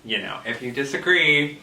you know, if you disagree,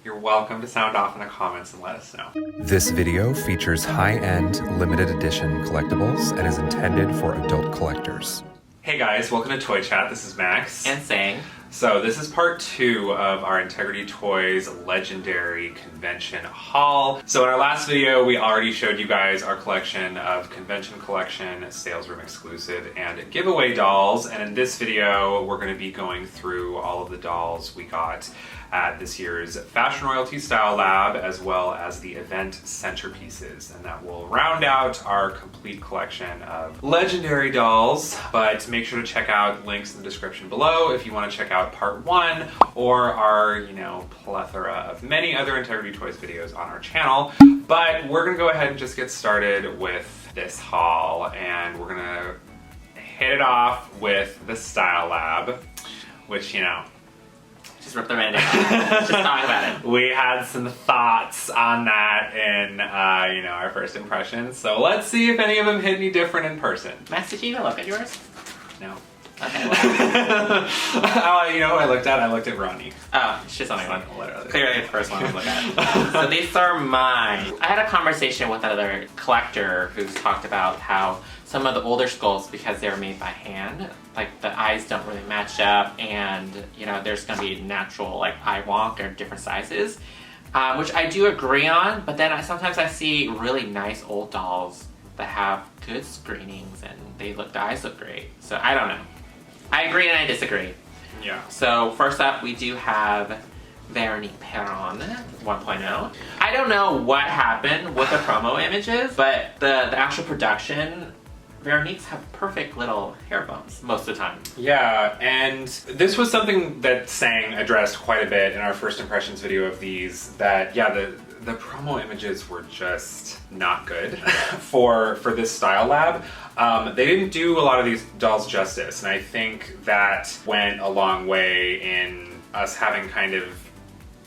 you're welcome to sound off in the comments and let us know. This video features high-end, limited edition collectibles and is intended for adult collectors. Hey guys, welcome to Toy Chat. This is Max. And Sang. So this is part 2 of our Integrity Toys Legendary Convention haul. So in our last video, we already showed you guys our collection of convention collection, sales room exclusive, and giveaway dolls. And in this video, we're going to be going through all of the dolls we got at this year's Fashion Royalty Style Lab, as well as the event Centerpieces. And that will round out our complete collection of legendary dolls. But make sure to check out links in the description below if you want to check out part 1 or our, plethora of many other Integrity Toys videos on our channel. But we're gonna go ahead and just get started with this haul, and we're gonna hit it off with the Style Lab, which, Just rip the Band-Aid off. Just talk about it. we had some thoughts on that in, our first impressions. So let's see if any of them hit any different in person. Max, did you even look at yours? No. Okay, well. Oh, you know who I looked at? I looked at Veronique. Oh, she's only one. Literally. Clearly the first one I was looking at. So these are mine. I had a conversation with another collector who's talked about how some of the older skulls, because they were made by hand, like the eyes don't really match up, and there's gonna be natural eye wonk or different sizes, which I do agree on. But then sometimes I see really nice old dolls that have good screenings and the eyes look great. So I don't know. I agree and I disagree. Yeah. So first up, we do have Veronique Perron 1.0. I don't know what happened with the promo images, but the actual production, Veronique's have perfect little hair bumps most of the time. Yeah, and this was something that Sang addressed quite a bit in our first impressions video of these, that, the promo images were just not good for this Style Lab. They didn't do a lot of these dolls justice, and I think that went a long way in us having kind of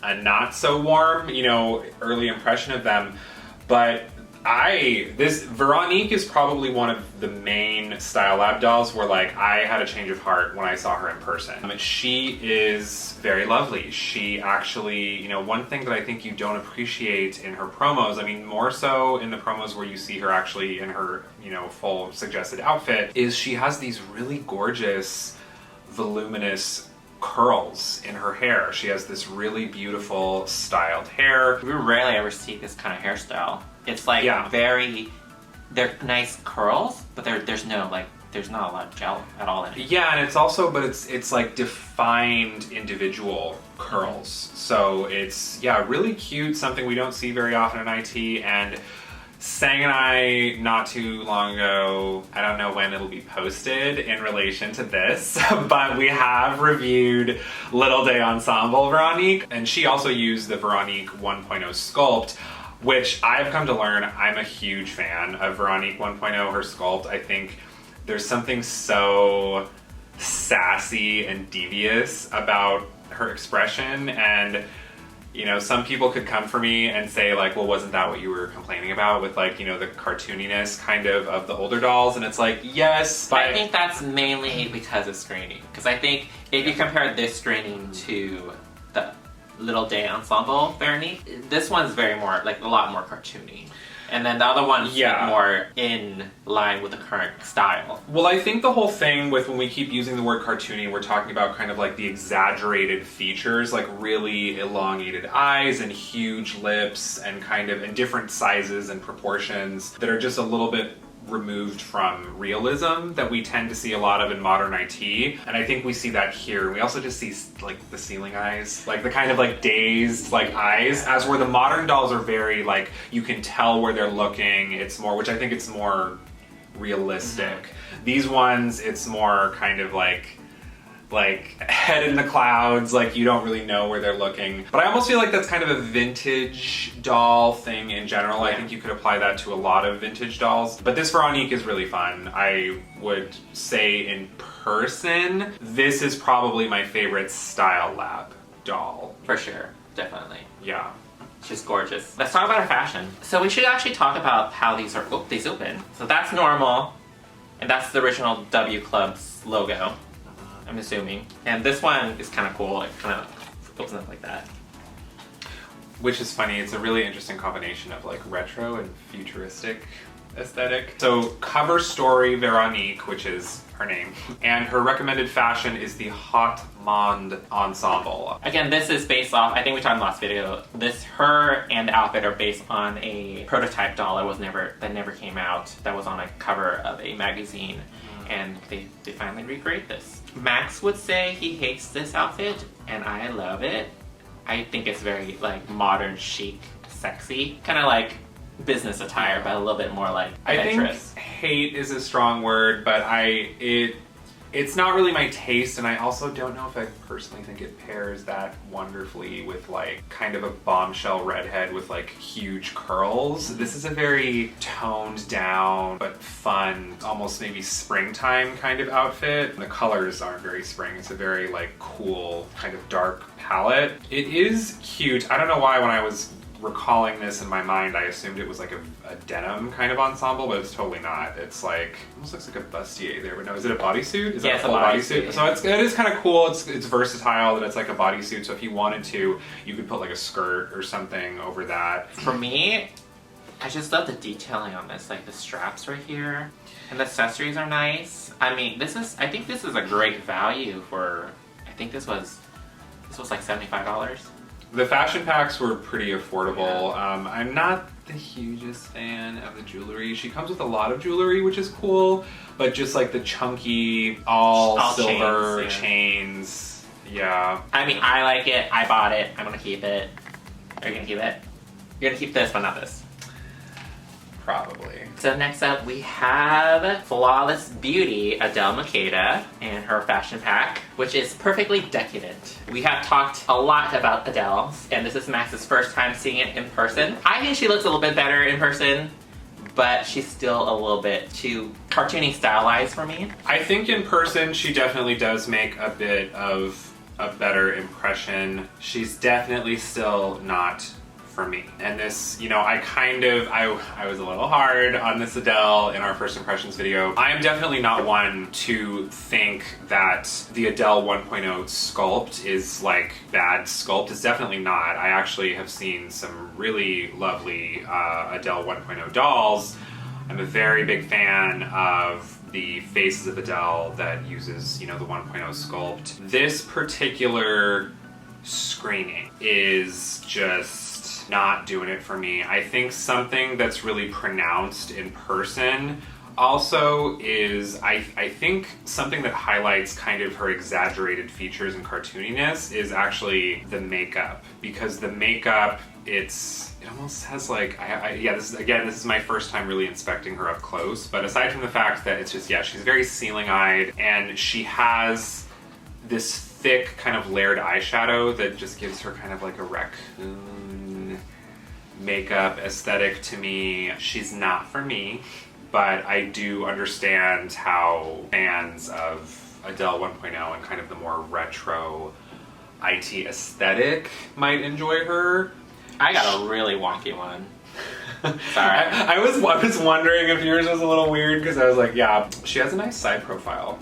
a not so warm, early impression of them. But this Veronique is probably one of the main Style Lab dolls where I had a change of heart when I saw her in person. She is very lovely. She actually, one thing that I think you don't appreciate in her promos, more so in the promos where you see her actually in her, full suggested outfit, is she has these really gorgeous, voluminous curls in her hair. She has this really beautiful styled hair. We rarely ever see this kind of hairstyle. It's they're nice curls, but there's not a lot of gel at all in it. Yeah, and it's also, but it's like defined individual curls. So it's, really cute, something we don't see very often in IT. And Sang and I, not too long ago, I don't know when it'll be posted in relation to this, but we have reviewed Little Day Ensemble Veronique, and she also used the Veronique 1.0 sculpt, which I've come to learn I'm a huge fan of Veronique 1.0, her sculpt. I think there's something so sassy and devious about her expression, and some people could come for me and say well, wasn't that what you were complaining about with the cartooniness kind of the older dolls? And it's yes, but I think that's mainly because of screening. Because I think if you compare this screening to the Little Day Ensemble Veronique, this one's very more, a lot more cartoony. And then the other one's more in line with the current style. Well, I think the whole thing with when we keep using the word cartoony, we're talking about kind of the exaggerated features, really elongated eyes and huge lips and kind of in different sizes and proportions that are just a little bit removed from realism that we tend to see a lot of in modern IT. And I think we see that here. We also just see the ceiling eyes, the kind of dazed eyes, as where the modern dolls are very you can tell where they're looking. It's more, which I think it's more realistic. These ones, it's more kind of head in the clouds, you don't really know where they're looking. But I almost feel that's kind of a vintage doll thing in general. Yeah. I think you could apply that to a lot of vintage dolls. But this Veronique is really fun. I would say in person, this is probably my favorite Style Lab doll. For sure, definitely. Yeah. She's gorgeous. Let's talk about her fashion. So we should actually talk about how these open. So that's normal, and that's the original W Club's logo, I'm assuming. And this one is kind of cool. It kind of opens up like that. Which is funny, it's a really interesting combination of like retro and futuristic aesthetic. So cover story Veronique, which is her name, and her recommended fashion is the Hot Monde Ensemble. Again, this is based off, I think we talked in the last video, her and the outfit are based on a prototype doll that never came out, that was on a cover of a magazine, and they finally recreate this. Max would say he hates this outfit, and I love it. I think it's very like modern, chic, sexy, kind of like business attire, but a little bit more like adventurous. I think hate is a strong word, but it's not really my taste, and I also don't know if I personally think it pairs that wonderfully with like kind of a bombshell redhead with like huge curls. This is a very toned down but fun, almost maybe springtime kind of outfit. The colors aren't very spring, it's a very like cool kind of dark palette. It is cute. I don't know why when I was recalling this in my mind, I assumed it was like a denim kind of ensemble, but it's totally not. It's like, almost looks like a bustier there, but no, is it a bodysuit? Is yeah, that a full bodysuit? Yeah. So it is kind of cool. It's versatile that it's like a bodysuit, so if you wanted to, you could put like a skirt or something over that. For me, I just love the detailing on this, like the straps right here, and the accessories are nice. I mean, I think this is a great value for, I think this was like $75. The fashion packs were pretty affordable. Yeah. I'm not the hugest fan of the jewelry. She comes with a lot of jewelry, which is cool, but just like the chunky, all silver chains. Yeah. I mean, I like it. I bought it. I'm gonna keep it. Are you gonna keep it? You're gonna keep this, but not this. Probably. So next up we have Flawless Beauty, Adele Makeda, and her fashion pack, which is perfectly decadent. We have talked a lot about Adele, and this is Max's first time seeing it in person. I think she looks a little bit better in person, but she's still a little bit too cartoony stylized for me. I think in person she definitely does make a bit of a better impression. She's definitely still not for me. And this, you know, I was a little hard on this Adele in our first impressions video. I am definitely not one to think that the Adele 1.0 sculpt is like bad sculpt. It's definitely not. I actually have seen some really lovely Adele 1.0 dolls. I'm a very big fan of the faces of Adele that uses, you know, the 1.0 sculpt. This particular screening is just not doing it for me. I think something that's really pronounced in person also is, I think something that highlights kind of her exaggerated features and cartooniness is actually the makeup, because the makeup, it almost has like, this is my first time really inspecting her up close, but aside from the fact that it's just, yeah, she's very ceiling-eyed, and she has this thick kind of layered eyeshadow that just gives her kind of like a raccoon makeup aesthetic to me. She's not for me, but I do understand how fans of Adele 1.0 and kind of the more retro IT aesthetic might enjoy her. I got a really wonky one. Sorry. I was wondering if yours was a little weird, because I was like, yeah, she has a nice side profile.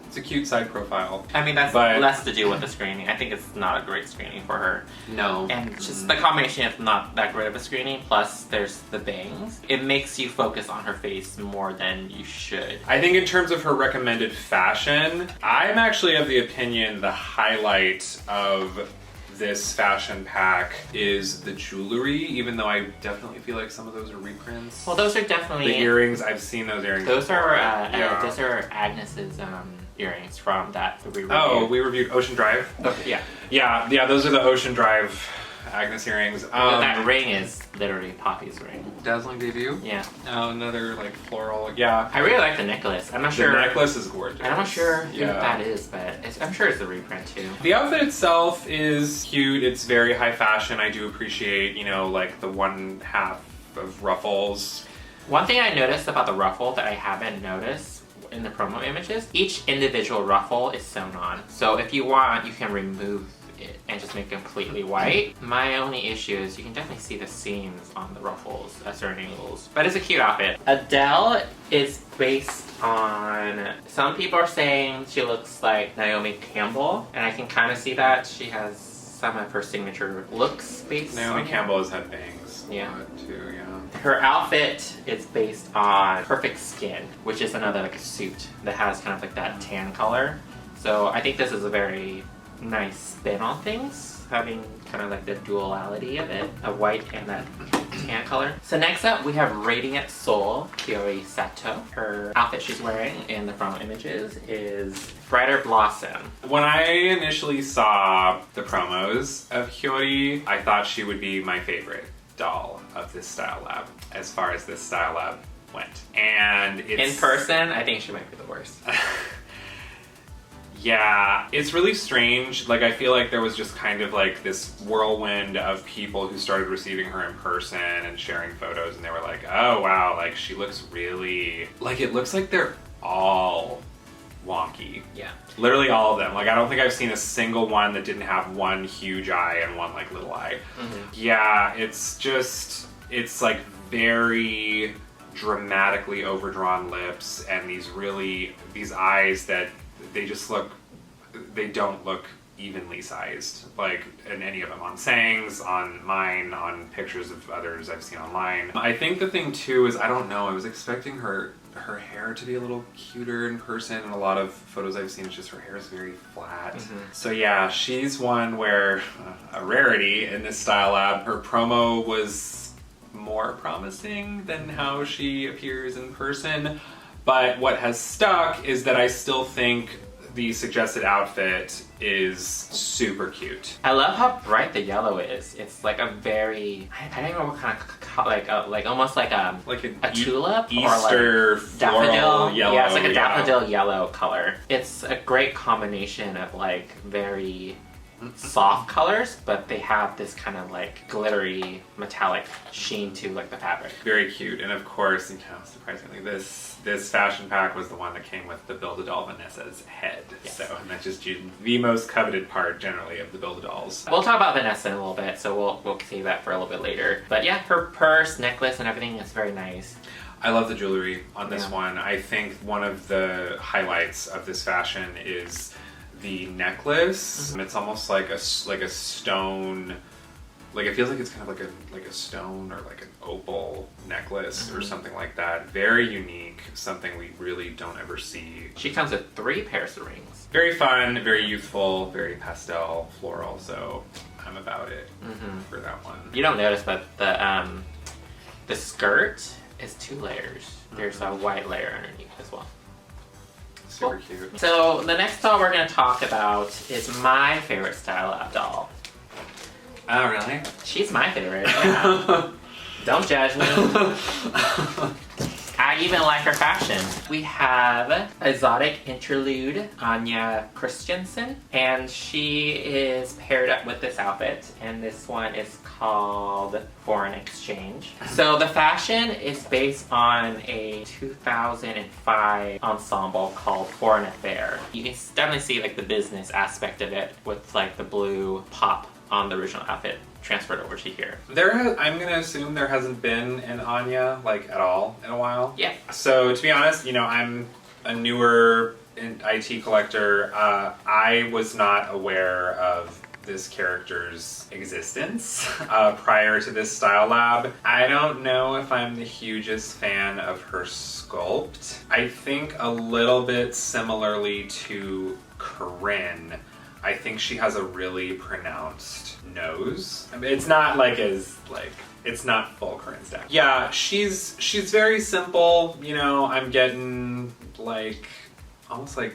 It's a cute side profile. I mean, that's less to do with the screening. I think it's not a great screening for her. No. And just the combination of not that great of a screening, plus there's the bangs, it makes you focus on her face more than you should. I think in terms of her recommended fashion, I'm actually of the opinion the highlight of this fashion pack is the jewelry, even though I definitely feel like some of those are reprints. Well, those are definitely... The earrings, I've seen those earrings Those before. those are Agnes's earrings from that we reviewed. Oh, we reviewed Ocean Drive? Okay, Yeah, those are the Ocean Drive Agnes earrings. That ring is literally Poppy's ring. Dazzling Debut? Yeah. Oh, another like floral, yeah. I really like the necklace. I'm not sure. The necklace is gorgeous. I'm not sure who that is, but I'm sure it's the reprint too. The outfit itself is cute. It's very high fashion. I do appreciate, you know, like the 1/2 of ruffles. One thing I noticed about the ruffle that I haven't noticed in the promo images, each individual ruffle is sewn on. So if you want, you can remove it and just make it completely white. My only issue is you can definitely see the seams on the ruffles at certain angles. But it's a cute outfit. Adele is based on, some people are saying she looks like Naomi Campbell, and I can kind of see that. She has some of her signature looks based Naomi on Campbell has had bangs a Yeah. lot too, yeah. Her outfit is based on Perfect Skin, which is another like a suit that has kind of like that tan color. So I think this is a very nice spin on things, having kind of like the duality of it, of white and that tan color. So next up we have Radiant Soul, Fiori Sato. Her outfit she's wearing in the promo images is Brighter Blossom. When I initially saw the promos of Fiori, I thought she would be my favorite doll of this style lab, as far as this style lab went. And it's... In person, I think she might be the worst. Yeah, it's really strange. Like, I feel like there was just kind of like this whirlwind of people who started receiving her in person and sharing photos, and they were like, oh wow, like she looks really... Like, it looks like they're all wonky. Yeah. Literally all of them. Like, I don't think I've seen a single one that didn't have one huge eye and one like little eye. Mm-hmm. Yeah, it's just, it's like very dramatically overdrawn lips and these eyes that they just look, they don't look evenly sized, like in any of them, on Sang's, on mine, on pictures of others I've seen online. I think the thing too is, I don't know, I was expecting her hair to be a little cuter in person, and a lot of photos I've seen, it's just her hair is very flat. Mm-hmm. So yeah, she's one where, a rarity in this style lab, her promo was more promising than how she appears in person. But what has stuck is that I still think the suggested outfit is super cute. I love how bright the yellow is. It's like a very, I don't know what kind of, like almost like a tulip Easter or like floral daffodil yellow. Yeah, it's like a daffodil yellow color. It's a great combination of like very soft colors, but they have this kind of like glittery metallic sheen to like the fabric. Very cute. And of course, surprisingly, this fashion pack was the one that came with the Build-A-Doll Vanessa's head. Yes. So, and that's just the most coveted part generally of the Build-A-Dolls. We'll talk about Vanessa in a little bit, so we'll save that for a little bit later. But yeah, her purse, necklace, and everything is very nice. I love the jewelry on this Yeah. one. I think one of the highlights of this fashion is the necklace. Mm-hmm. It's almost like a stone, like it feels like it's kind of like a stone or like an opal necklace or something like that. Very unique, something we really don't ever see. She comes with 3 pairs of rings. Very fun, very youthful, very pastel, floral, so I'm about it for that one. You don't notice, but the skirt is 2 layers. There's a white layer underneath as well. Super cute. So the next doll we're going to talk about is my favorite style lab doll. Oh, really? She's my favorite. Yeah. Don't judge me. I even like her fashion. We have Exotic Interlude Anya Christensen, and she is paired up with this outfit, and this one is called Foreign Exchange. So the fashion is based on a 2005 ensemble called Foreign Affair. You can definitely see like the business aspect of it with like the blue pop on the original outfit transferred over to here. I'm gonna assume there hasn't been an Anya like at all in a while. Yeah. So to be honest, I'm a newer IT collector. I was not aware of this character's existence prior to this style lab. I don't know if I'm the hugest fan of her sculpt. I think a little bit similarly to Corinne, I think she has a really pronounced nose. I mean, it's not it's not full Corinne style. Yeah, she's very simple. I'm getting like almost like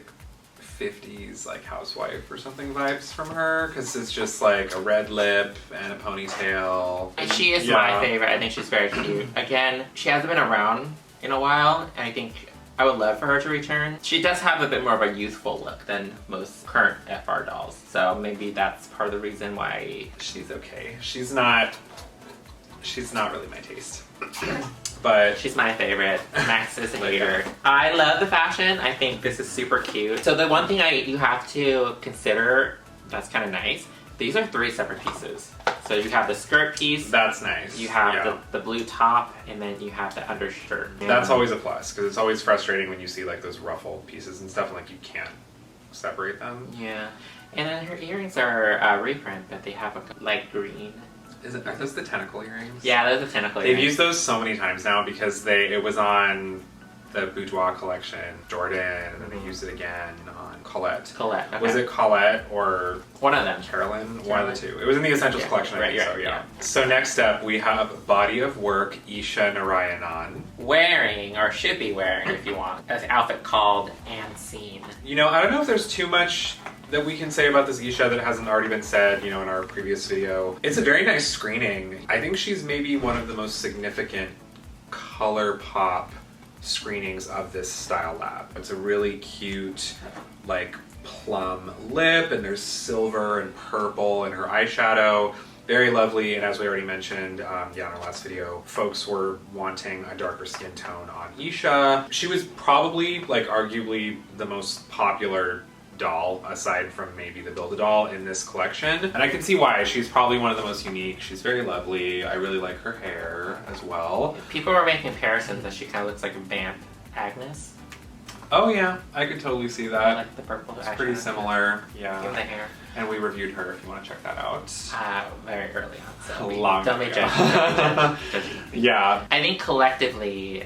50s like housewife or something vibes from her, because it's just like a red lip and a ponytail. And she is my favorite. I think she's very cute. Again, she hasn't been around in a while, and I think I would love for her to return. She does have a bit more of a youthful look than most current FR dolls, so maybe that's part of the reason why she's okay. She's not really my taste. But she's my favorite. Max is a hater. I love the fashion. I think this is super cute. So the one thing you have to consider that's kind of nice, these are 3 separate pieces. So you have the skirt piece. That's nice. You have the blue top, and then you have the undershirt. That's always a plus, because it's always frustrating when you see like those ruffled pieces and stuff, and like you can't separate them. Yeah. And then her earrings are reprint, but they have a light green. Are those the tentacle earrings? Yeah, those are tentacle They've earrings. used those so many times now because it was on the Boudoir collection, Jordan, and then they used it again on Colette. Colette. Okay. Was it Colette or one of them? Carolyn? One of the two. It was in the Essentials collection, I think so, yeah. So next up, we have Body of Work, Isha Narayanan. Wearing, or should be wearing if you want, an outfit called And Seen. You know, I don't know if there's too much that we can say about this Isha that hasn't already been said, you know, in our previous video. It's a very nice screening. I think she's maybe one of the most significant color pop screenings of this style lab. It's a really cute, like, plum lip, and there's silver and purple in her eyeshadow. Very lovely, and as we already mentioned, in our last video, folks were wanting a darker skin tone on Isha. She was probably, like, arguably the most popular doll, aside from maybe the Build-A-Doll in this collection. And I can see why. She's probably one of the most unique. She's very lovely. I really like her hair as well. People were making comparisons that she kind of looks like Vamp Agnes. Oh yeah, I could totally see that. I like the purple. It's pretty similar, yeah. Even the hair. And we reviewed her if you want to check that out. Very early on, so Don't be ago. judgy. Yeah. I think collectively,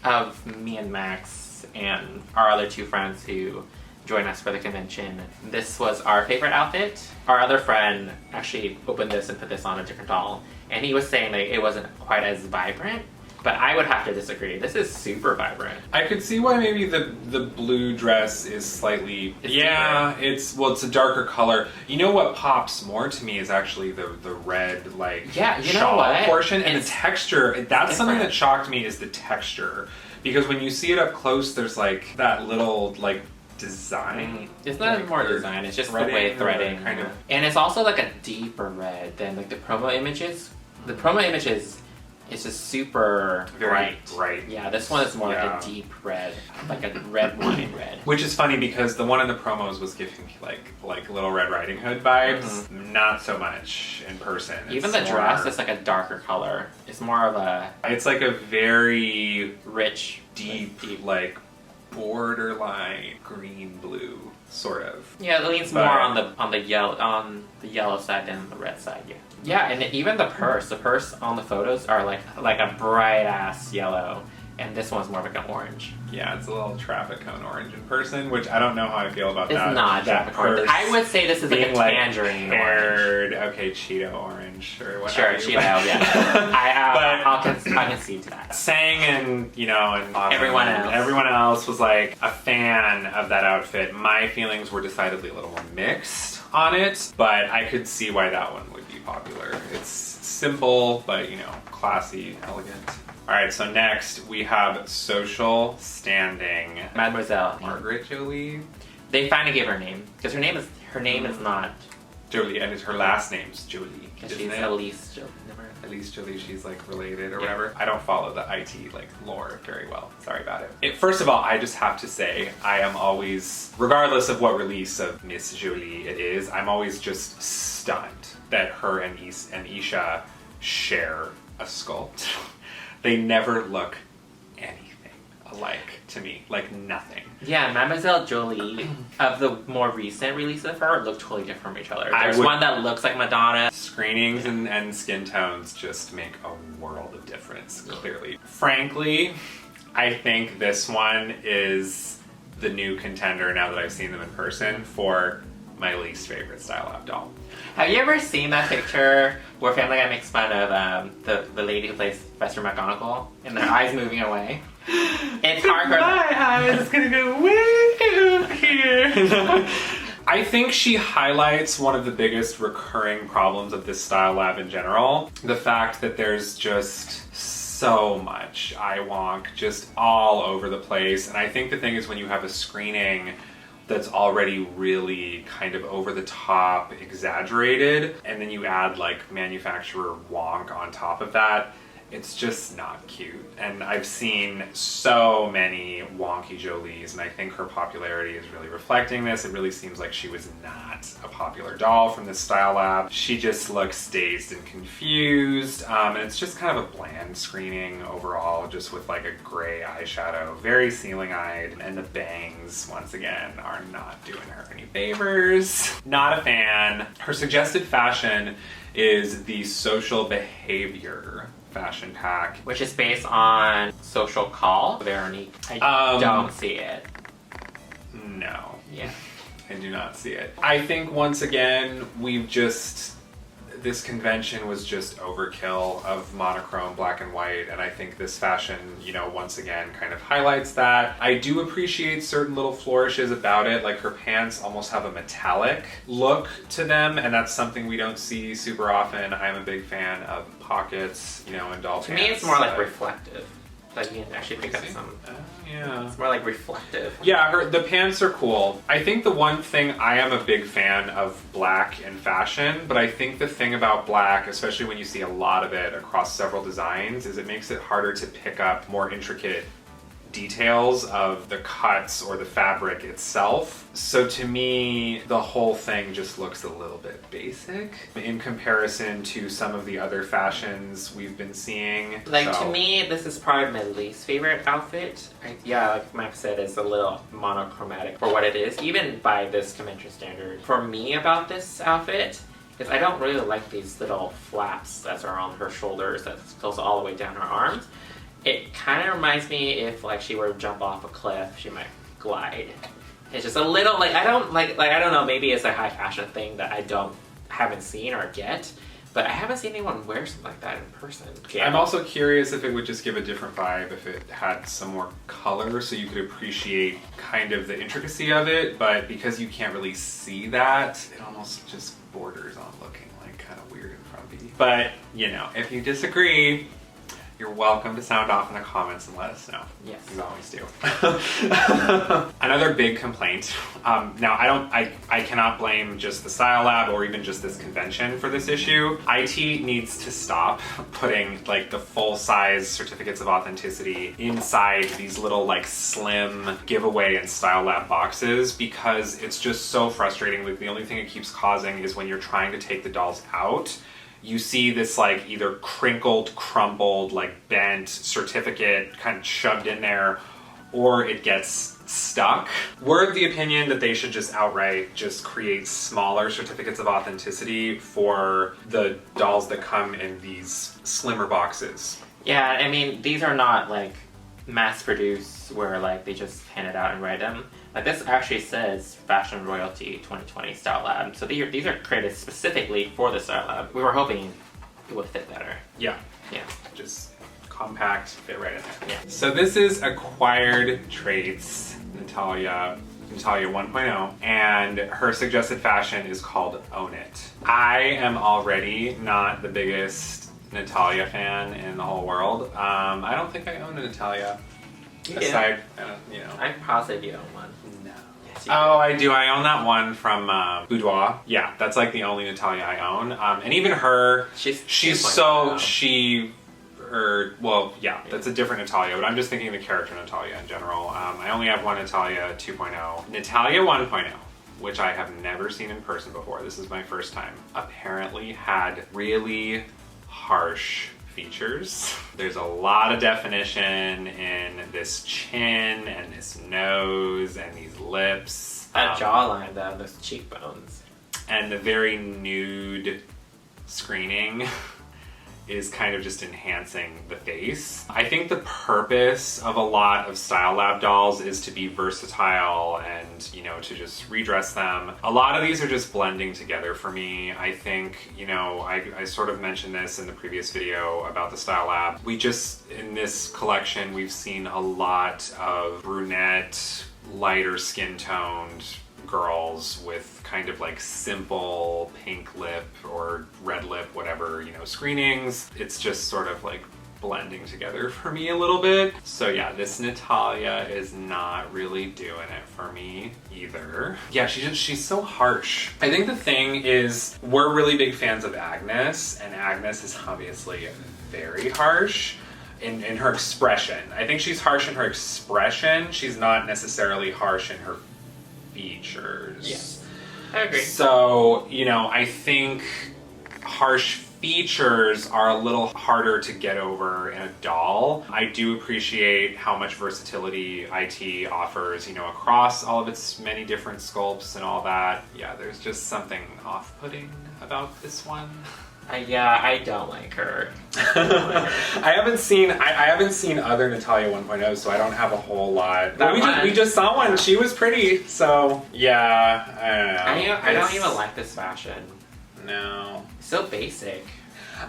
of me and Max and our other two friends who joined us for the convention, this was our favorite outfit. Our other friend actually opened this and put this on a different doll, and he was saying that it wasn't quite as vibrant, but I would have to disagree. This is super vibrant. I could see why maybe the blue dress is slightly... It's it's a darker color. You know what pops more to me is actually the red, like, shawl portion, and the texture. That's something that shocked me, is the texture. Because when you see it up close, there's like that little, like, design. It's not more design, it's just the way threading kind of. And it's also like a deeper red than like the promo images. The promo images is just super bright. Yeah, this one is more like a deep red, like a red wine red. Which is funny because the one in the promos was giving me like Little Red Riding Hood vibes. Not so much in person. Even the dress is like a darker color. It's more of a... It's like a very rich, deep, like borderline green blue sort of. Yeah, it leans more on the yellow side than on the red side. Yeah, and even the purse on the photos are like a bright ass yellow, and this one's more like an orange. Yeah, it's a little traffic cone orange in person, which I don't know how I feel about that. It's not traffic cone. I would say this is like a tangerine orange. Okay, Cheeto orange or whatever. Sure, Cheeto. Yeah, I'll concede to that. Sang and everyone else was like a fan of that outfit. My feelings were decidedly a little more mixed on it, but I could see why that one would be popular. It's simple, but classy, elegant. All right, so next we have Social Standing. Mademoiselle Margaret Jolie. They finally gave her name because her name is not Jolie, and her last name's Jolie. She's Elise Jolie. Elise Jolie, she's like related or whatever. I don't follow the IT lore very well. Sorry about it. First of all, I just have to say I am always, regardless of what release of Miss Jolie it is, I'm always just stunned that her and Isha share a sculpt. They never look anything alike to me, like nothing. Yeah, Mademoiselle Jolie, of the more recent release of her, look totally different from each other. There's one that looks like Madonna. Screenings and skin tones just make a world of difference, clearly. Frankly, I think this one is the new contender, now that I've seen them in person, for my least favorite Style Lab doll. Have you ever seen that picture where Family Guy makes fun of the lady who plays Professor McGonagall and their eyes moving away? It's hard for my eyes gonna go way over here. I think she highlights one of the biggest recurring problems of this Style Lab in general. The fact that there's just so much eye wonk just all over the place. And I think the thing is, when you have a screening that's already really kind of over the top, exaggerated, and then you add like manufacturer wonk on top of that, it's just not cute. And I've seen so many wonky Jolies, and I think her popularity is really reflecting this. It really seems like she was not a popular doll from this style lab. She just looks dazed and confused, and it's just kind of a bland screening overall, just with like a gray eyeshadow, very ceiling-eyed, and the bangs, once again, are not doing her any favors. Not a fan. Her suggested fashion is the Social Behavior fashion pack, which is based on Social Call. Veronique, I don't see it. No. Yeah. I do not see it. I think once again, this convention was just overkill of monochrome black and white, and I think this fashion, once again kind of highlights that. I do appreciate certain little flourishes about it, like her pants almost have a metallic look to them, and that's something we don't see super often. I'm a big fan of pockets, in doll pants. To me, it's more like reflective. Like you can actually pick up some. Yeah. It's more like reflective. Yeah, the pants are cool. I think the one thing, I am a big fan of black in fashion, but I think the thing about black, especially when you see a lot of it across several designs, is it makes it harder to pick up more intricate details of the cuts or the fabric itself. So to me, the whole thing just looks a little bit basic in comparison to some of the other fashions we've been seeing. To me, this is probably my least favorite outfit. Like Max said, it's a little monochromatic for what it is, even by this convention standard. For me about this outfit, is I don't really like these little flaps that are on her shoulders that goes all the way down her arms. It kind of reminds me if she were to jump off a cliff, she might glide. It's just a little I don't know, maybe it's a high fashion thing that I haven't seen or get, but I haven't seen anyone wear something like that in person. Yeah. I'm also curious if it would just give a different vibe if it had some more color so you could appreciate kind of the intricacy of it, but because you can't really see that, it almost just borders on looking kind of weird and frumpy. But, if you disagree, you're welcome to sound off in the comments and let us know. Yes. You always do. Another big complaint. Now, I cannot blame just the Style Lab or even just this convention for this issue. IT needs to stop putting the full-size certificates of authenticity inside these little slim giveaway and Style Lab boxes, because it's just so frustrating. The only thing it keeps causing is when you're trying to take the dolls out, you see this either crinkled, crumpled, bent certificate kind of shoved in there, or it gets stuck. We're of the opinion that they should just outright just create smaller certificates of authenticity for the dolls that come in these slimmer boxes. Yeah, I mean, these are not mass produced where they just hand it out and write them. This actually says Fashion Royalty 2020 Style Lab. So these are created specifically for the Style Lab. We were hoping it would fit better. Yeah. Yeah. Just compact, fit right in there. Yeah. So this is Acquired Traits, Natalia 1.0, and her suggested fashion is called Own It. I am already not the biggest Natalia fan in the whole world. I don't think I own a Natalia. Aside, I'm positive you own one. No. Yes, you Oh, I do. I own that one from Boudoir. Yeah, that's the only Natalia I own. And even her, that's a different Natalia, but I'm just thinking of the character Natalia in general. I only have one Natalia 2.0. Natalia 1.0, which I have never seen in person before. This is my first time. Apparently had really harsh features. There's a lot of definition in this chin and this nose and these lips. That jawline though, those cheekbones. And the very nude screening is kind of just enhancing the face. I think the purpose of a lot of Style Lab dolls is to be versatile and, to just redress them. A lot of these are just blending together for me. I think, I sort of mentioned this in the previous video about the Style Lab. In this collection, we've seen a lot of brunette, lighter skin-toned girls with kind of simple pink lip or red lip, whatever, screenings. It's just sort of blending together for me a little bit. So yeah, this Natalia is not really doing it for me either. Yeah, she's so harsh. I think the thing is, we're really big fans of Agnes, and Agnes is obviously very harsh in her expression. I think she's harsh in her expression. She's not necessarily harsh in her features. Yes, I agree. So, you know, I think harsh features are a little harder to get over in a doll. I do appreciate how much versatility IT offers, you know, across all of its many different sculpts and all that. Yeah, there's just something off-putting about this one. Yeah, I don't like her. I haven't seen other Natalia 1.0, so I don't have a whole lot. We just saw one. She was pretty, so yeah, I don't know. I don't even like this fashion. No. So basic.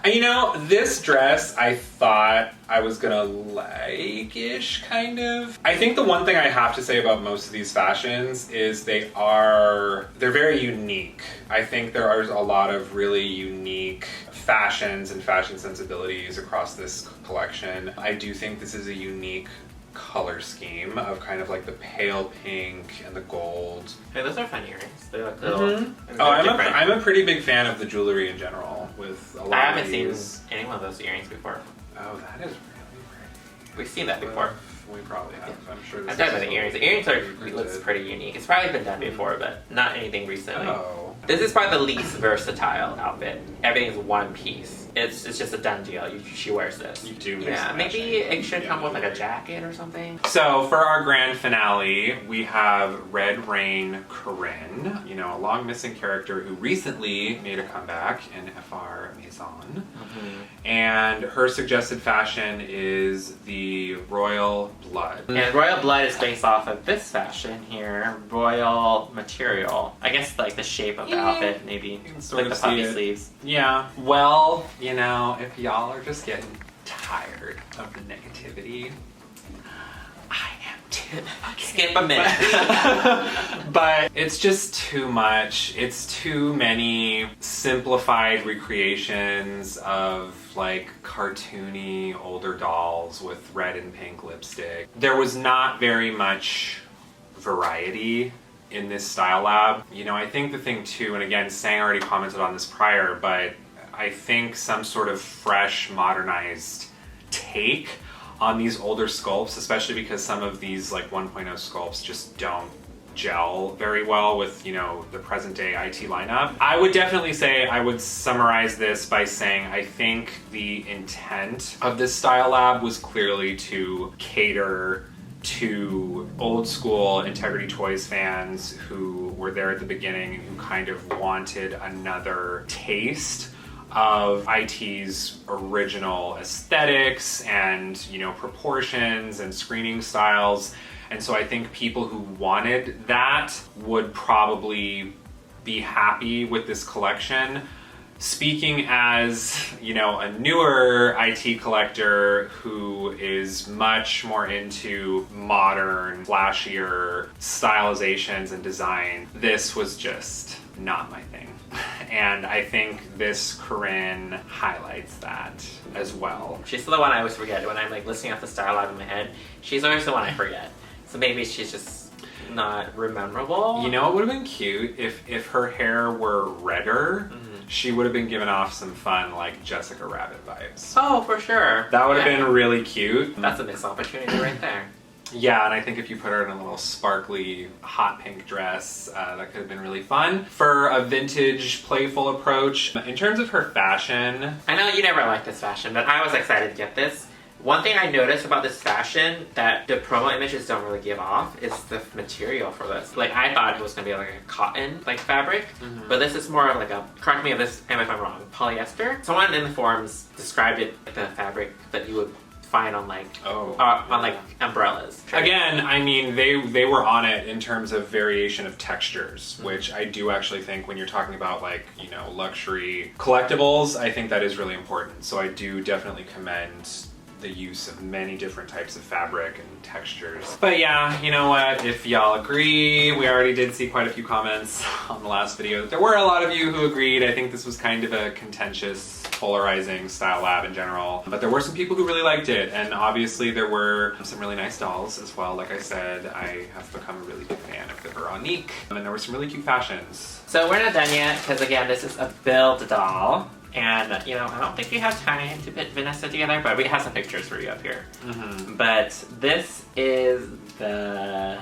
You know, this dress I thought I was gonna like-ish, kind of. I think the one thing I have to say about most of these fashions is they're very unique. I think there are a lot of really unique fashions and fashion sensibilities across this collection. I do think this is a unique color scheme of kind of like the pale pink and the gold. Hey, those are fun earrings. They're like little. Oh, I'm a pretty big fan of the jewelry in general. With a lot I haven't of seen these. any one of those earrings before. Oh, that is really pretty. We've seen that before. We probably have. I'm sure. I'm talking about the earrings. The earrings looks pretty unique. It's probably been done before, but not anything recently. Oh. This is probably the least versatile outfit. Everything's one piece. It's just a done deal. She wears this. You do mix Yeah, and maybe matching. it should come with like a jacket or something. So for our grand finale, we have Red Rain Corinne, you know, a long missing character who recently made a comeback in FR Maison. And her suggested fashion is the Royal Blood. And Royal Blood is based off of this fashion here, Royal Material. I guess like the shape of the outfit, maybe. can sort Like of the puffy see it. sleeves. Yeah, well, you know, if y'all are just getting tired of the negativity, I am too. Skip a minute. But it's just too much. It's too many simplified recreations of like cartoony older dolls with red and pink lipstick. There was not very much variety in this style lab. You know, I think the thing too, and again, Sang already commented on this prior, but I think some sort of fresh, modernized take on these older sculpts, especially because some of these like 1.0 sculpts just don't gel very well with, you know, the present day IT lineup. I would definitely say I would summarize this by saying I think the intent of this style lab was clearly to cater to old school Integrity Toys fans who were there at the beginning and who kind of wanted another taste of IT's original aesthetics and, you know, proportions and screening styles. And so I think people who wanted that would probably be happy with this collection. Speaking as, you know, a newer IT collector who is much more into modern, flashier stylizations and design, this was just not my thing. And I think this Corinne highlights that as well. She's the one I always forget when I'm like listing off the style out in my head. She's always the one I forget. So maybe she's just not rememberable. You know, it would have been cute if her hair were redder. She would have been giving off some fun, like, Jessica Rabbit vibes. Oh, for sure. That would have been really cute. That's a missed opportunity right there. Yeah, and I think if you put her in a little sparkly hot pink dress, that could have been really fun. For a vintage, playful approach. In terms of her fashion... I know you never liked this fashion, but I was excited to get this. One thing I noticed about this fashion that the promo images don't really give off is the material for this. Like, I thought it was going to be like a cotton like fabric, but this is more of like a, correct me if I'm wrong, polyester. Someone in the forums described it like the fabric that you would find on like on like umbrellas. Again, I mean, they were on it in terms of variation of textures, which I do actually think when you're talking about like, you know, luxury collectibles, I think that is really important. So I do definitely commend the use of many different types of fabric and textures. But yeah, you know what, if y'all agree, we already did see quite a few comments on the last video. There were a lot of you who agreed. I think this was kind of a contentious, polarizing style lab in general. But there were some people who really liked it, and obviously there were some really nice dolls as well. Like I said, I have become a really big fan of the Veronique, and there were some really cute fashions. So we're not done yet, because again, this is a build doll. And, you know, I don't think we have time to put Vanessa together, but we have some pictures for you up here. But this is the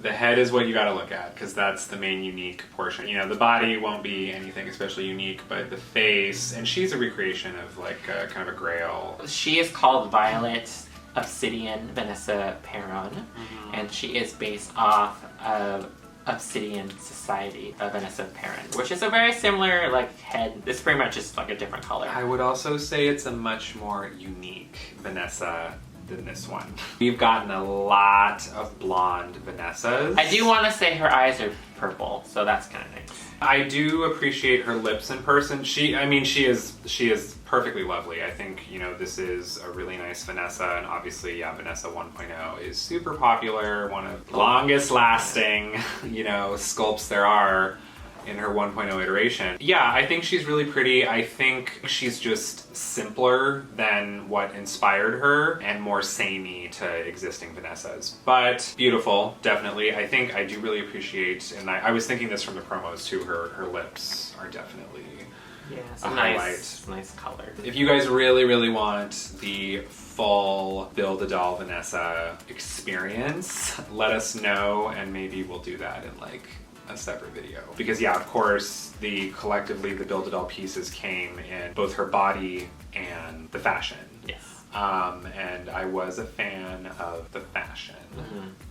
head is what you gotta look at, because that's the main unique portion. You know, the body won't be anything especially unique, but the face, and she's a recreation of like kind of a grail. She is called Violet Obsidian Vanessa Perron, and she is based off of Obsidian Society of Vanessa Perron, which is a very similar like head. It's pretty much just like a different color. I would also say it's a much more unique Vanessa than this one. We've gotten a lot of blonde Vanessas. I do want to say her eyes are purple, so that's kind of nice. I do appreciate her lips in person. She is perfectly lovely. I think, you know, this is a really nice Vanessa, and obviously, yeah, Vanessa 1.0 is super popular, one of the longest lasting, you know, sculpts there are in her 1.0 iteration. Yeah, I think she's really pretty. I think she's just simpler than what inspired her and more samey to existing Vanessas. But beautiful, definitely. I think I do really appreciate, and I was thinking this from the promos too, her lips are definitely a nice color. If you guys really, really want the full Build-A-Doll Vanessa experience, let us know and maybe we'll do that in like a separate video. Because yeah, of course, collectively the Build-A-Doll pieces came in both her body and the fashion. Yes. And I was a fan of the fashion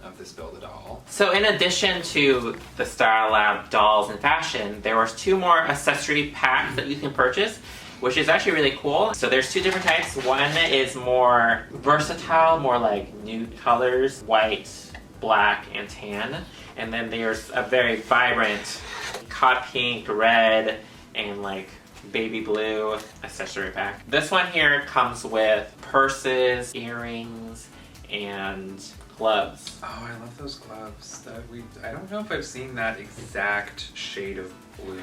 of this Build-A-Doll. So in addition to the Style Lab dolls and fashion, there was 2 more accessory packs that you can purchase, which is actually really cool. So there's 2 different types. One is more versatile, more like nude colors, white, black, and tan. And then there's a very vibrant hot pink, red, and like baby blue accessory pack. This one here comes with purses, earrings, and gloves. Oh, I love those gloves. I don't know if I've seen that exact shade of blue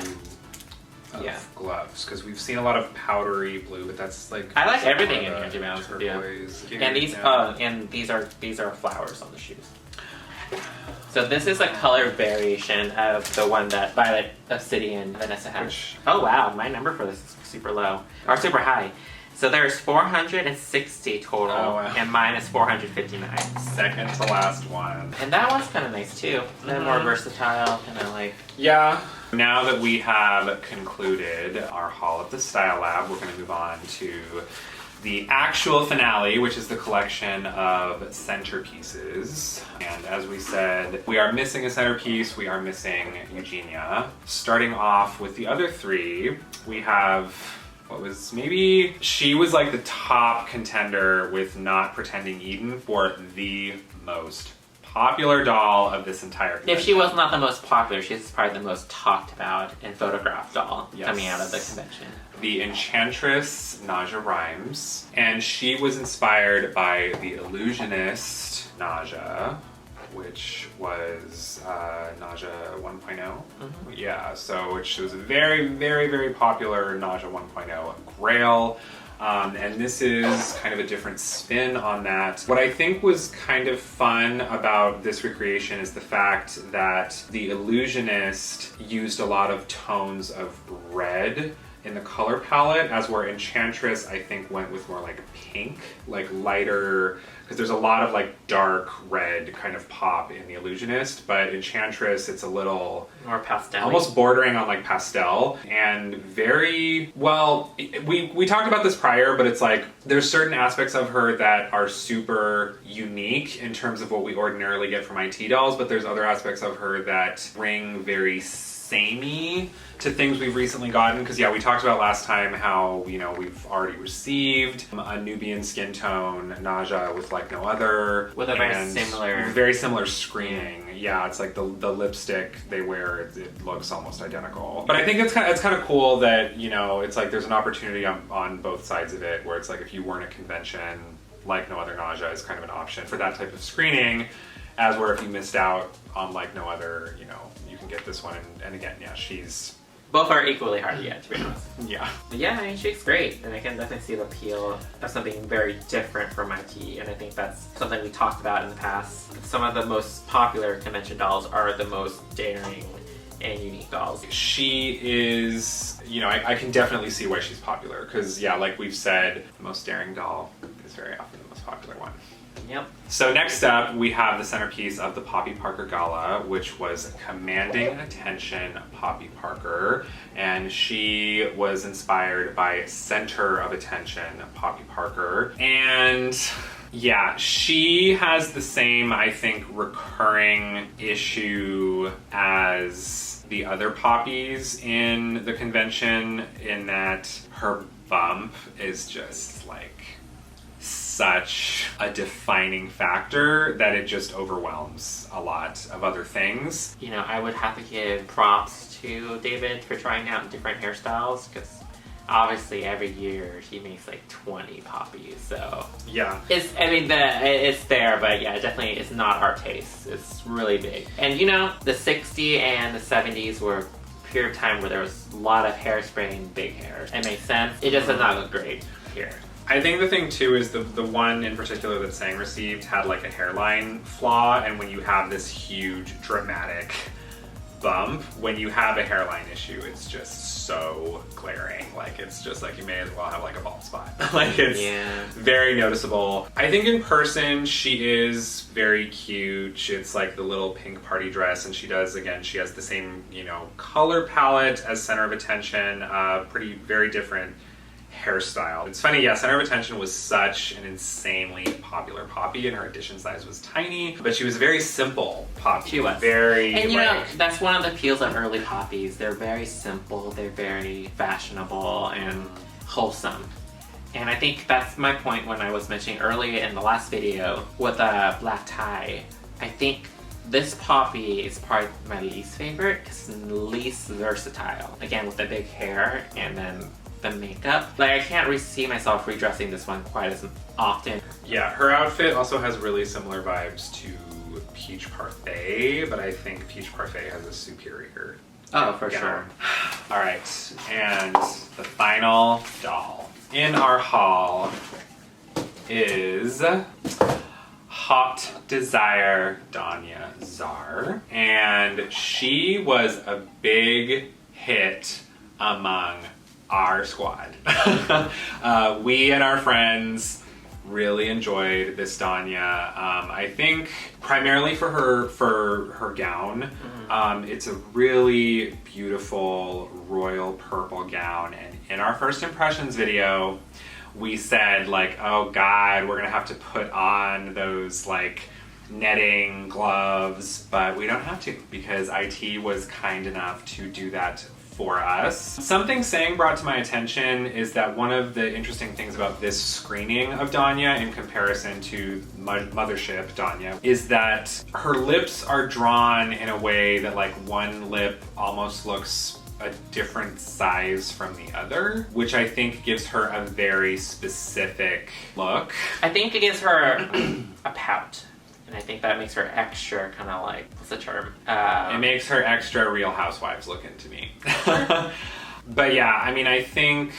of gloves, because we've seen a lot of powdery blue, but that's like I like everything in here, to be honest with you. And these are flowers on the shoes. So this is a color variation of the one that Violet Obsidian Vanessa has. Oh wow, my number for this is super low, or super high. So there's 460 total, and mine is 459. Second to last one. And that one's kind of nice too. They're more versatile, kind of like... Yeah. Now that we have concluded our haul of the Style Lab, we're going to move on to the actual finale, which is the collection of centerpieces. And as we said, we are missing a centerpiece, we are missing Eugenia. Starting off with the other 3, we have she was like the top contender with Not Pretending Eden for the most popular doll of this entire convention. If she was not the most popular, she's probably the most talked about and photographed doll coming out of the convention. The Enchantress Naja Rhymes, and she was inspired by the illusionist Naja, which was Naja 1.0. Yeah, so which was a very, very, very popular Naja 1.0 grail. And this is kind of a different spin on that. What I think was kind of fun about this recreation is the fact that the illusionist used a lot of tones of red in the color palette, as where Enchantress, I think, went with more like pink, like lighter, because there's a lot of like dark red kind of pop in the illusionist, but Enchantress, it's a little more pastel, almost bordering on like pastel, and very well. We talked about this prior, but it's like there's certain aspects of her that are super unique in terms of what we ordinarily get from IT dolls, but there's other aspects of her that ring very samey to things we've recently gotten, because yeah, we talked about last time how, you know, we've already received a Nubian skin tone Naja with like no other, with a very similar screening. Yeah, it's like the lipstick they wear, it looks almost identical. But I think it's kind of cool that, you know, it's like there's an opportunity on both sides of it, where it's like if you weren't a convention, like no other Naja is kind of an option for that type of screening, as where if you missed out on like no other, you know, you can get this one. And again, yeah, both are equally hard to get, to be honest. Yeah. But yeah, I mean, she's great, and I can definitely see the appeal of something very different from IT, and I think that's something we talked about in the past. Some of the most popular convention dolls are the most daring and unique dolls. She is, you know, I can definitely see why she's popular because, yeah, like we've said, the most daring doll is very often the most popular one. Yep. So next up, we have the centerpiece of the Poppy Parker Gala, which was commanding attention Poppy Parker, and she was inspired by Center of Attention Poppy Parker. And yeah, she has the same, I think, recurring issue as the other poppies in the convention, in that her bump is just like such a defining factor that it just overwhelms a lot of other things. You know, I would have to give props to David for trying out different hairstyles, because obviously every year he makes like 20 poppies, so Yeah. it's there, but yeah, definitely it's not our taste. It's really big. And you know, the 60s and the 70s were a period of time where there was a lot of hairspray and big hair. It makes sense. It just does not look great here. I think the thing too is the one in particular that Sang received had like a hairline flaw, and when you have this huge dramatic bump, when you have a hairline issue, it's just so glaring. Like it's just like you may as well have like a bald spot. Like it's very noticeable. I think in person she is very cute. It's like the little pink party dress, and she has the same, you know, color palette as Center of Attention. Very different hairstyle. It's funny, yeah, Center of Attention was such an insanely popular poppy, and her edition size was tiny, but she was a very simple poppy. She was. Very, and you know, that's one of the appeals of early poppies. They're very simple, they're very fashionable and wholesome. And I think that's my point when I was mentioning earlier in the last video with a black tie. I think this poppy is probably my least favorite because it's least versatile. Again, with the big hair and then the makeup. Like, I can't really see myself redressing this one quite as often. Yeah, her outfit also has really similar vibes to Peach Parfait, but I think Peach Parfait has a superior For sure. All right, and the final doll in our haul is Hot Desire Danya Czar, and she was a big hit among our squad. We and our friends really enjoyed this Danya. I think primarily for her gown. It's a really beautiful royal purple gown, and in our first impressions video we said like, oh god, we're gonna have to put on those like netting gloves, but we don't have to because IT was kind enough to do that for us. Something Sang brought to my attention is that one of the interesting things about this screening of Danya in comparison to Mothership Danya is that her lips are drawn in a way that like one lip almost looks a different size from the other, which I think gives her a very specific look. I think it gives her a pout. And I think that makes her extra kind of like, what's the term? It makes her extra Real Housewives looking to me. But yeah, I mean, I think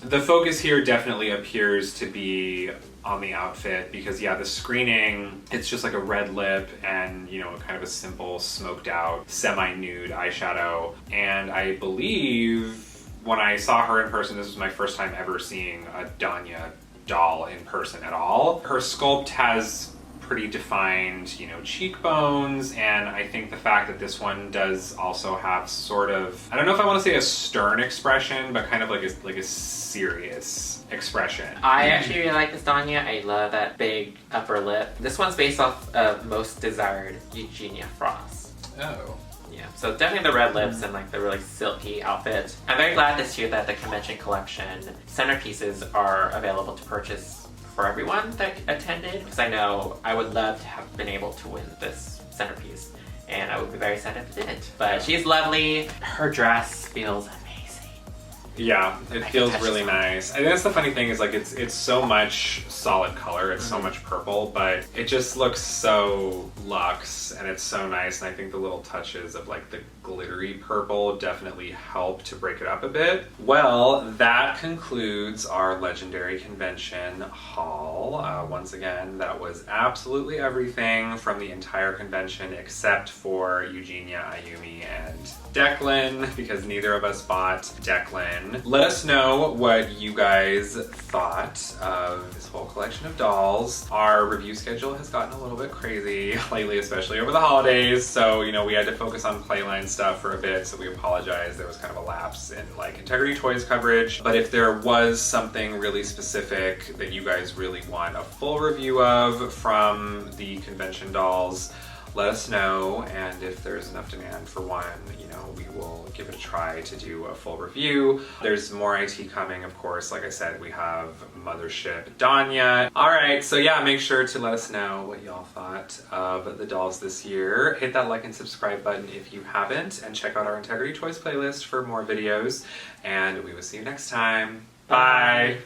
the focus here definitely appears to be on the outfit because yeah, the screening, it's just like a red lip and, you know, kind of a simple smoked out semi-nude eyeshadow. And I believe when I saw her in person, this was my first time ever seeing a Danya doll in person at all. Her sculpt has pretty defined, you know, cheekbones, and I think the fact that this one does also have sort of, I don't know if I want to say a stern expression, but kind of like a serious expression. I actually really like this Danya. I love that big upper lip. This one's based off of Most Desired Eugenia Frost. Oh. Yeah, so definitely the red lips and like the really silky outfit. I'm very glad this year that the convention collection centerpieces are available to purchase for everyone that attended, because I know I would love to have been able to win this centerpiece, and I would be very sad if it didn't. But she's lovely. Her dress feels amazing. Yeah, it I feels can touch really this one. nice. I think that's the funny thing is like it's so much solid color, it's so much purple, but it just looks so luxe and it's so nice. And I think the little touches of like the glittery purple definitely help to break it up a bit. Well, that concludes our Legendary Convention haul. Once again, that was absolutely everything from the entire convention except for Eugenia, Ayumi, and Declan, because neither of us bought Declan. Let us know what you guys thought of this whole collection of dolls. Our review schedule has gotten a little bit crazy lately, especially over the holidays, so you know we had to focus on Playline stuff for a bit, so we apologize. There was kind of a lapse in like Integrity Toys coverage, but if there was something really specific that you guys really want a full review of from the convention dolls, let us know, and if there's enough demand for one, you know, we will give it a try to do a full review. There's more IT coming, of course. Like I said, we have Mothership Danya. All right, so yeah, make sure to let us know what y'all thought of the dolls this year. Hit that like and subscribe button if you haven't, and check out our Integrity Toys playlist for more videos, and we will see you next time. Bye!